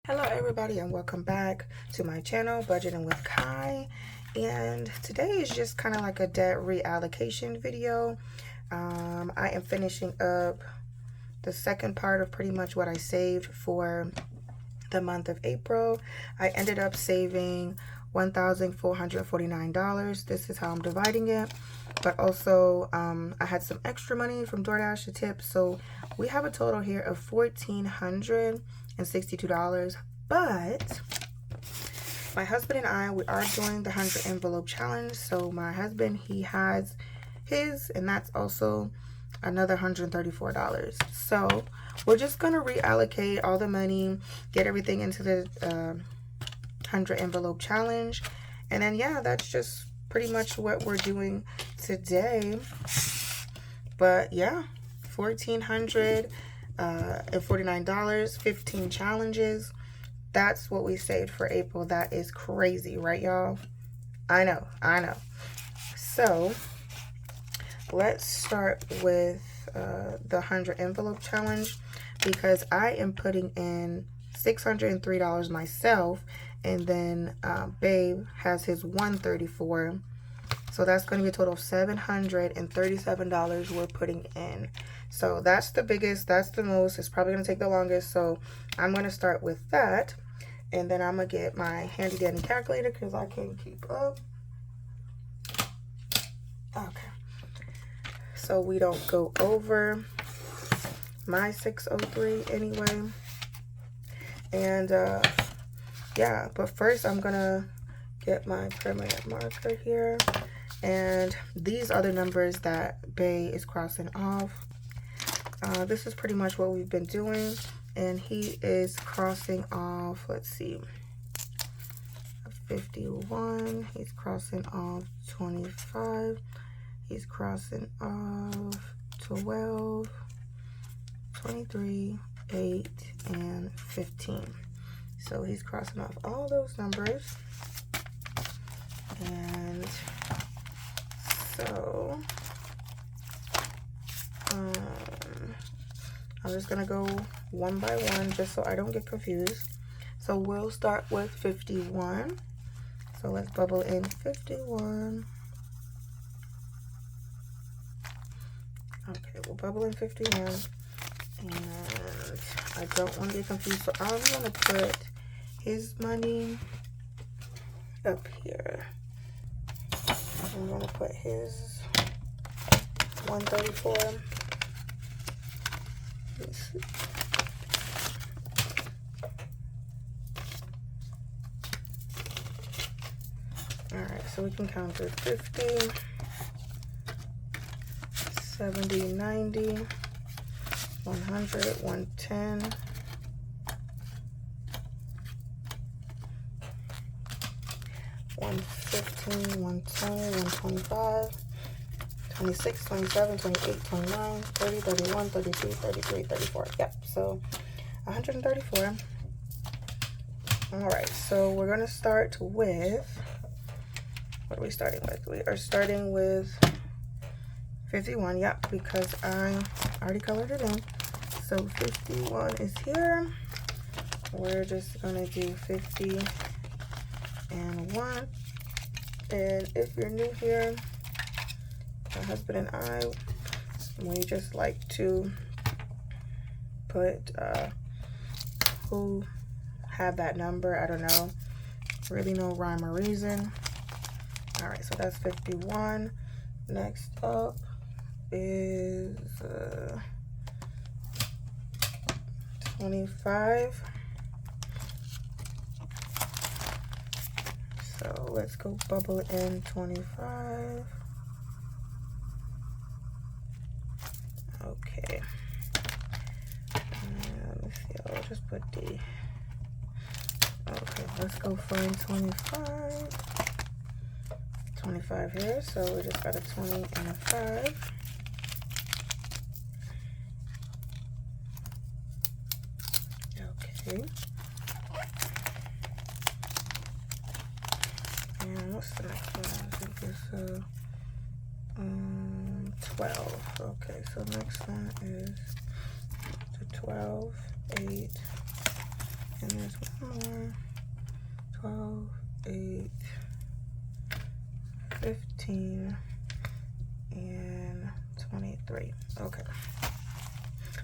Hello everybody and welcome back to my channel, Budgeting with Kai. And today is just kind of like a debt reallocation video. I am finishing up the second part of pretty much what I saved for the month of April. I ended up saving $1,449. This is how I'm dividing it. But also I had some extra money from DoorDash to tip, so we have a total here of $1,462. But my husband and I, we are doing the 100 envelope challenge. So my husband, he has his, and that's also another $134. So we're just gonna reallocate all the money, get everything into the 100 envelope challenge, and then yeah, that's just pretty much what we're doing today. But yeah, $1,449, 15 challenges. That's what we saved for April. That is crazy, right, y'all? I know. So let's start with the 100 envelope challenge, because I am putting in $603 myself, and then Babe has his $134. So that's going to be a total of $737 we're putting in. So that's the biggest, that's the most, it's probably going to take the longest. So I'm going to start with that. And then I'm going to get my handy dandy calculator because I can't keep up. Okay. So we don't go over my 603 anyway. And yeah, but first I'm going to get my permanent marker here. And these are the numbers that Bay is crossing off. This is pretty much what we've been doing. And he is crossing off, let's see, 51. He's crossing off 25. He's crossing off 12, 23, 8, and 15. So he's crossing off all those numbers. And so I'm just gonna go one by one just so I don't get confused. So we'll start with 51. So let's bubble in 51. Okay, we'll bubble in 51. And I don't want to get confused, so I'm gonna put his money up here. I'm gonna put his 134. All right, so we can count to 50, 70, 90, 100, 110, 115, 120, 125, 26, 27, 28, 29, 30, 31, 32, 33, 34. Yep, so 134. All right, so we're going to start with, what are we starting with? We are starting with 51, yep, because I already colored it in. So 51 is here. We're just going to do 50 and 1. And if you're new here, my husband and I, we just like to put who have that number. I don't know, really no rhyme or reason. All right, so that's 51. Next up is 25. So let's go bubble in 25. Okay. Let's see, I'll just put D. Okay, let's go find 25. 25 here, so we just got a 20 and a 5. Okay. And what's the next one? I think it's 12. Okay, so next one is the 12, 8, and there's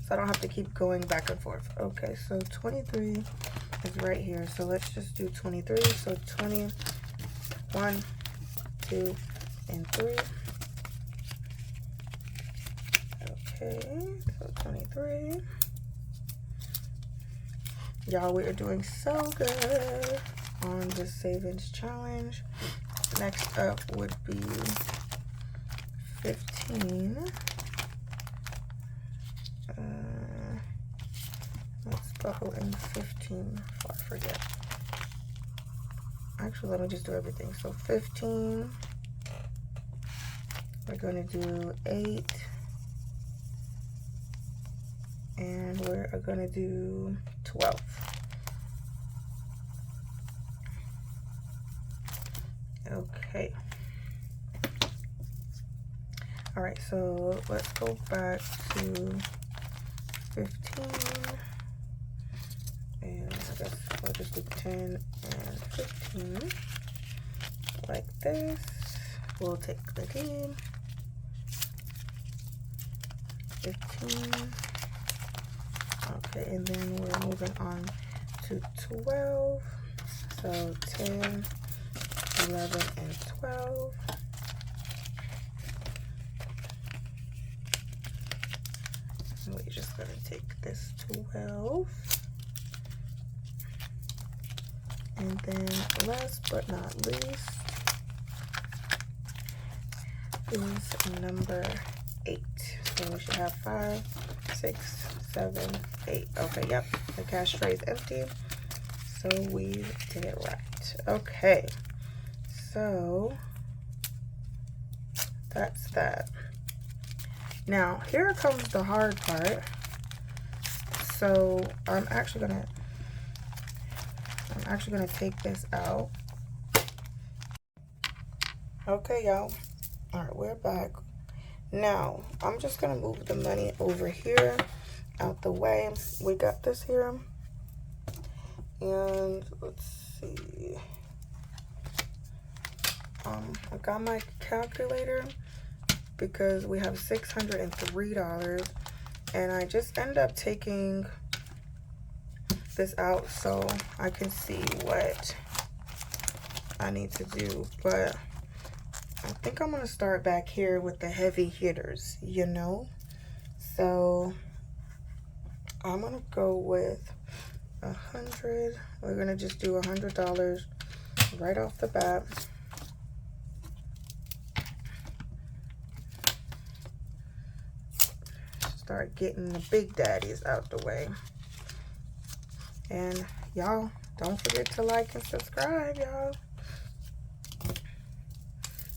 so I don't have to keep going back and forth. Okay, so 23 is right here. So let's just do 23. So 20, 1, 2, and 3. Okay, so 23. Y'all, we are doing so good on this savings challenge. Next up would be 15. Let's buckle in 15 before I forget. Actually, let me just do everything. So 15. We're going to do 8. And we're going to do 12. Okay. All right, so let's go back to 15. And I guess I'll just do 10 and 15. Like this. We'll take the D. 15. Okay, and then we're moving on to 12. So 10, 11, and 12. So we're just going to take this 12. And then last but not least is number 8. So we should have 5, 6, 7, 8. Okay, yep, the cash tray is empty. So we did it right. Okay, so that's that. Now, here comes the hard part. So I'm actually gonna take this out. Okay, y'all. All right, we're back. Now, I'm just gonna move the money over here, out the way. We got this here. And let's see. I got my calculator because we have $603. And I just end up taking this out so I can see what I need to do. But I think I'm gonna start back here with the heavy hitters, you know? So I'm gonna go with 100. We're gonna just do $100 right off the bat. Start getting the big daddies out the way. And y'all, don't forget to like and subscribe, y'all.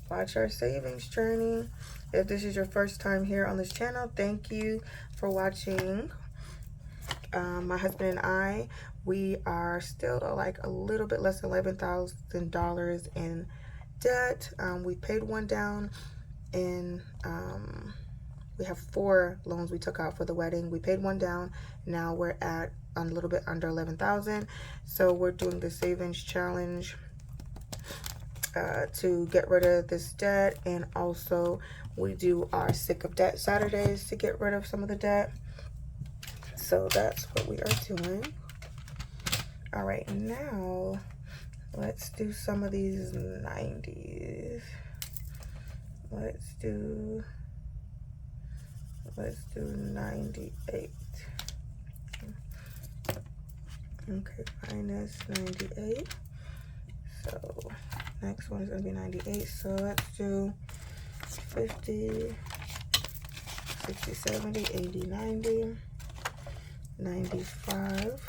Watch our savings journey. If this is your first time here on this channel, thank you for watching. My husband and I, we are still like a little bit less than $11,000 in debt. We paid one down, and we have 4 loans we took out for the wedding. We paid one down. Now we're at a little bit under 11,000. So we're doing the savings challenge to get rid of this debt, and also we do our sick of debt Saturdays to get rid of some of the debt. So that's what we are doing. All right, now let's do some of these 90s. Let's do 98. Okay, minus 98. So next one is going to be 98. So let's do 50, 60, 70, 80, 90, 95,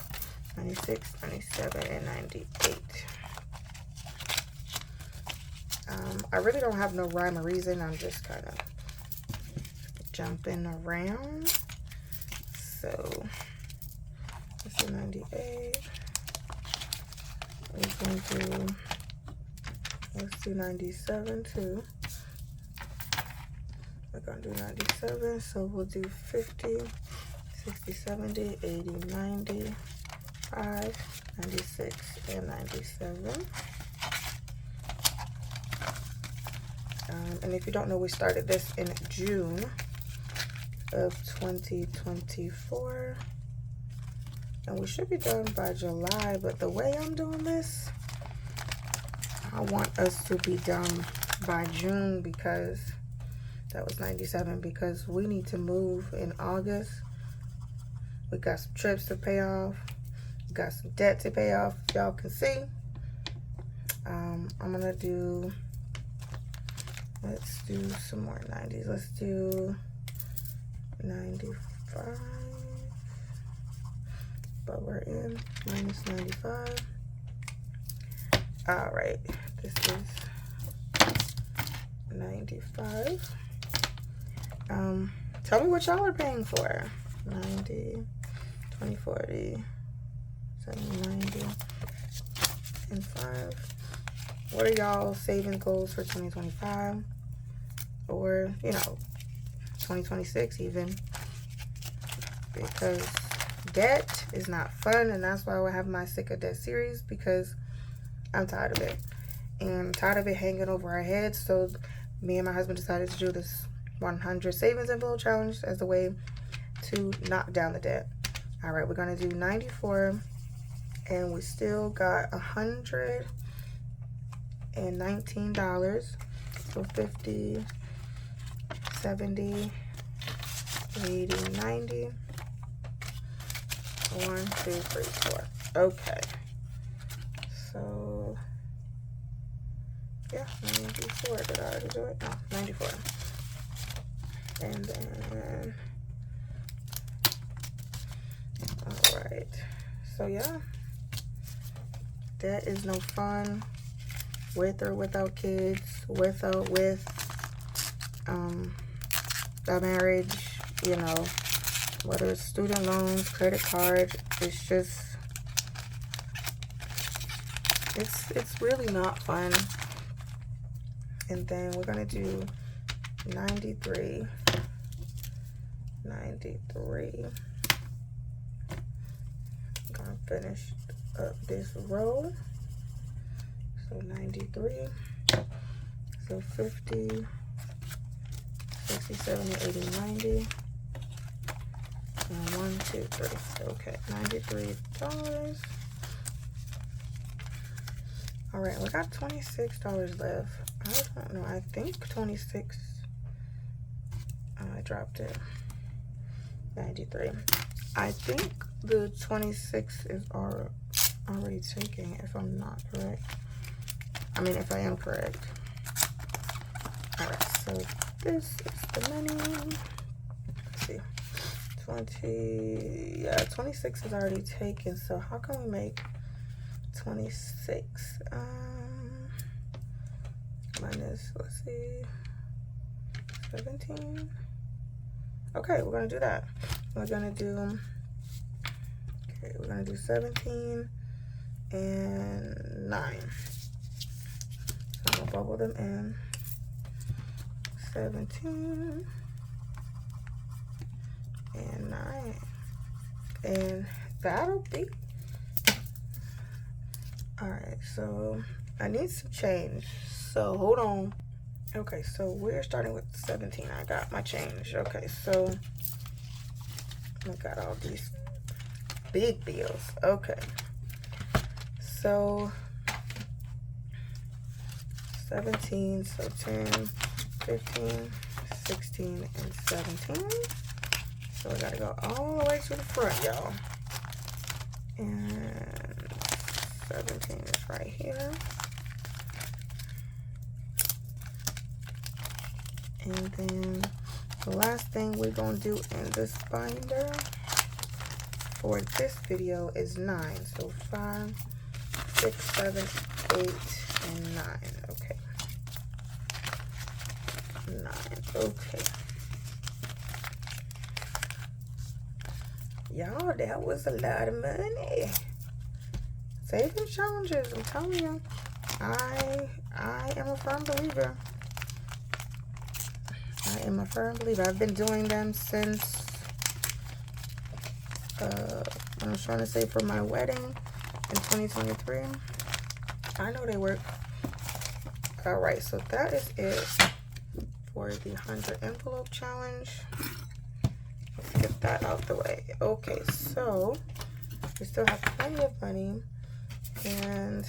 96, 97, and 98. I really don't have no rhyme or reason. I'm just kind of jumping around. So let's do 98. Let's do 97 too. We're gonna do 97, so we'll do 50, 60, 70, 80, 90, 5, 96, and 97. And if you don't know, we started this in June. of 2024. And we should be done by July, but the way I'm doing this, I want us to be done by June, because that was 97, because we need to move in August. We got some trips to pay off. We got some debt to pay off. Y'all can see. I'm gonna do, let's do some more 90s. Let's do 95. But we're in minus 95. All right, this is 95. Tell me what y'all are paying for. 90, 20, 40, 70, 90, and 5. What are y'all saving goals for 2025? Or, you know, 2026 even. Because debt is not fun, and that's why I have my Sick of Debt series, because I'm tired of it. And I'm tired of it hanging over our heads. So me and my husband decided to do this 100 savings envelope challenge as a way to knock down the debt. All right, we're gonna do 94, and we still got $119. So 50, 70, 80, 90. 1, 2, 3, 4. Okay. So yeah, 94. Did I already do it? No, 94. And then, all right. So yeah, debt is no fun, with or without kids, with a marriage, you know, whether it's student loans, credit card. It's just, it's really not fun. And then we're gonna do 93. I'm gonna finish up this row. So 93. So 50, 60, 70, 80, 90. And 1, 2, 3. Okay, $93. All right, we got $26 left. I don't know. I think 26. I dropped it. 93. I think the 26 is already taken, if I'm not correct. I mean, if I am correct. All right, so this is the money. Let's see. 20. Yeah, 26 is already taken. So how can we make 26? Minus, let's see, 17. Okay, we're gonna do that. We're gonna do 17 and 9. So I'm gonna bubble them in. 17 and 9. And that'll be. Alright, so I need some change. So hold on. Okay, so we're starting with 17. I got my change. Okay, so I got all these big bills. Okay, so 17, so 10, 15, 16, and 17. So we gotta go all the way to the front, y'all. And 17 is right here. And then the last thing we're gonna do in this binder for this video is 9. So 5, 6, 7, 8, and 9. Okay. 9. Okay. Y'all, that was a lot of money. Saving challenges, I'm telling you. I am a firm believer. I am a firm believer. I've been doing them since, I was trying to say for my wedding in 2023. I know they work. All right, so that is it for the 100 envelope challenge. that out the way. Okay, so we still have plenty of money, and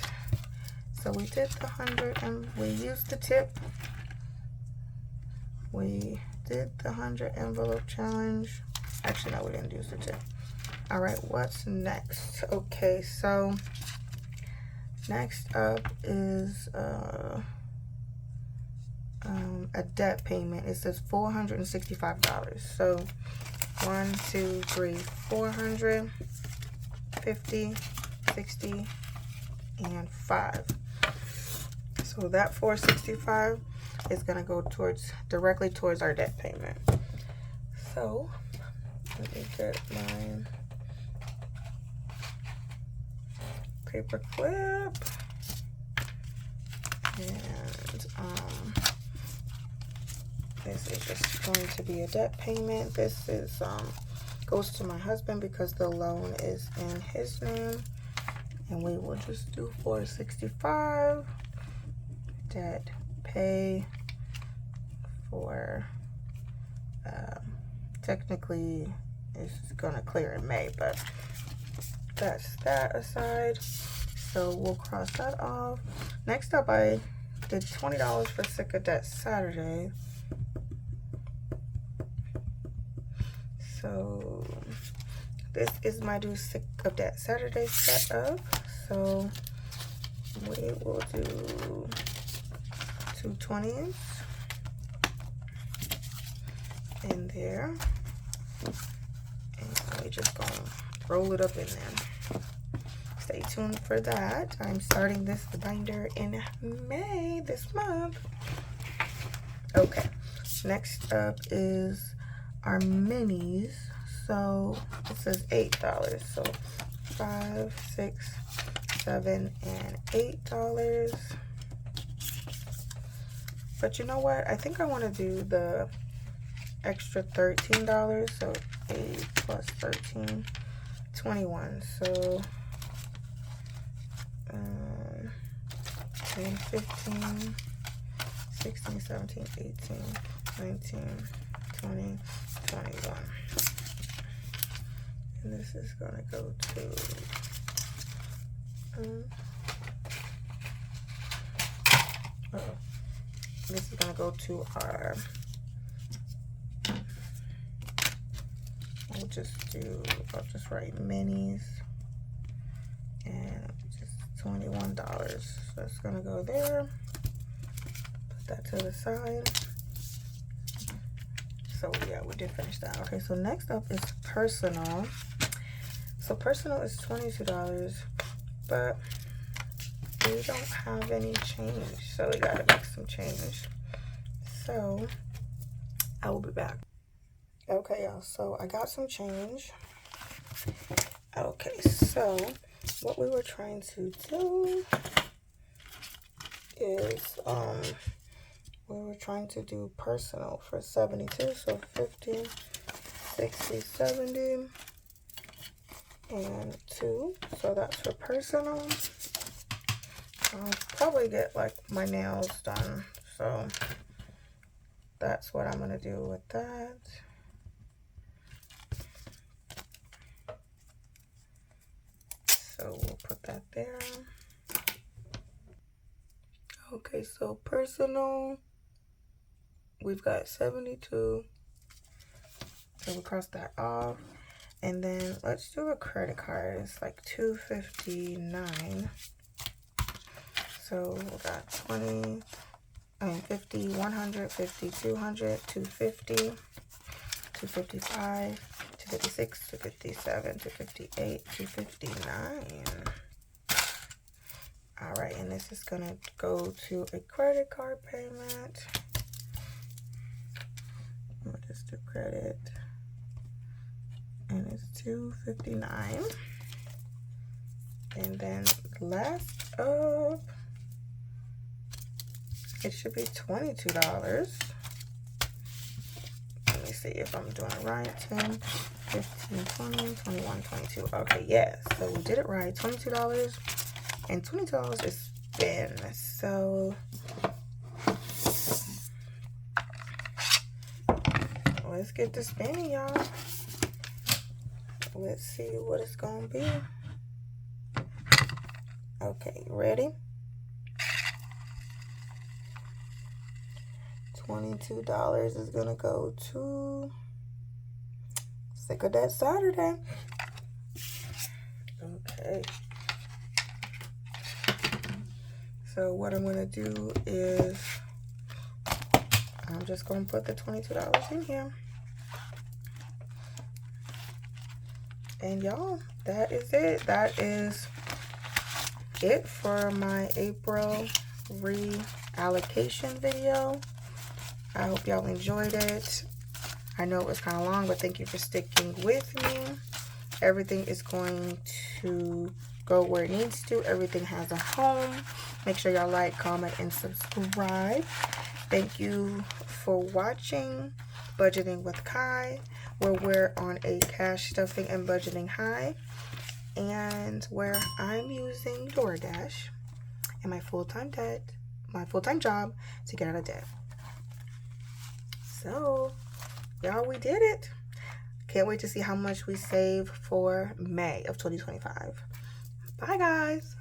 so we did the 100 and we used the tip. We did the 100 envelope challenge. Actually, no, we didn't use the tip. All right, what's next? Okay, so next up is a debt payment. It says $465. So 1, 2, 3, 400, 50, 60, and 5. So that 465 is gonna go directly towards our debt payment. So let me get my paper clip, and this is just going to be a debt payment. This is goes to my husband because the loan is in his name, and we will just do 465 debt pay for technically it's gonna clear in May, but that's that aside. So we'll cross that off. Next up, I did $20 for Sick of Debt Saturday. So this is my do Sick of Debt Saturday setup. So we will do 2 20s in there, and we just gonna roll it up in there. Stay tuned for that. I'm starting this binder in May this month. Okay, next up is our minis. So it says $8. So 5, 6, 7, and $8. But you know what? I think I want to do the extra $13. So 8 plus 13, 21. So 10, 15, 16, 17, 18, 19, 20, 21. And this is gonna go to this is gonna go to our, I'll just write minis, and just $21. So it's gonna go there. Put that to the side. So yeah, we did finish that. Okay, so next up is personal. So personal is $22, but we don't have any change, so we gotta make some change. So I will be back. Okay, y'all, so I got some change. Okay, so what we were trying to do is we were trying to do personal for 72, so 50, 60, 70, and 2. So that's for personal. I'll probably get like my nails done, so that's what I'm gonna do with that. So we'll put that there. Okay, so personal, we've got 72. So we'll cross that off. And then let's do a credit card. It's like $259. So we got 50, 100, 50, 200, 250, 255, 256, 257, 258, 259. All right, and this is gonna go to a credit card payment. We'll just do credit, and it's $259. And then last up, it should be $22. Let me see if I'm doing it right. 10, 15, 20, 21, 22. Okay, yes. So we did it right. $22. And $22 is spin. So let's get to spinning, y'all. Let's see what it's gonna be. Okay, ready? $22 is gonna go to Sick of That Saturday. Okay. So what I'm gonna do is I'm just gonna put the $22 in here. And y'all, that is it. That is it for my April reallocation video. I hope y'all enjoyed it. I know it was kind of long, but thank you for sticking with me. Everything is going to go where it needs to. Everything has a home. Make sure y'all like, comment, and subscribe. Thank you for watching Budgeting with Kai, where we're on a cash stuffing and budgeting high, and where I'm using DoorDash and my full-time job to get out of debt. So, y'all, we did it. Can't wait to see how much we save for May of 2025. Bye, guys.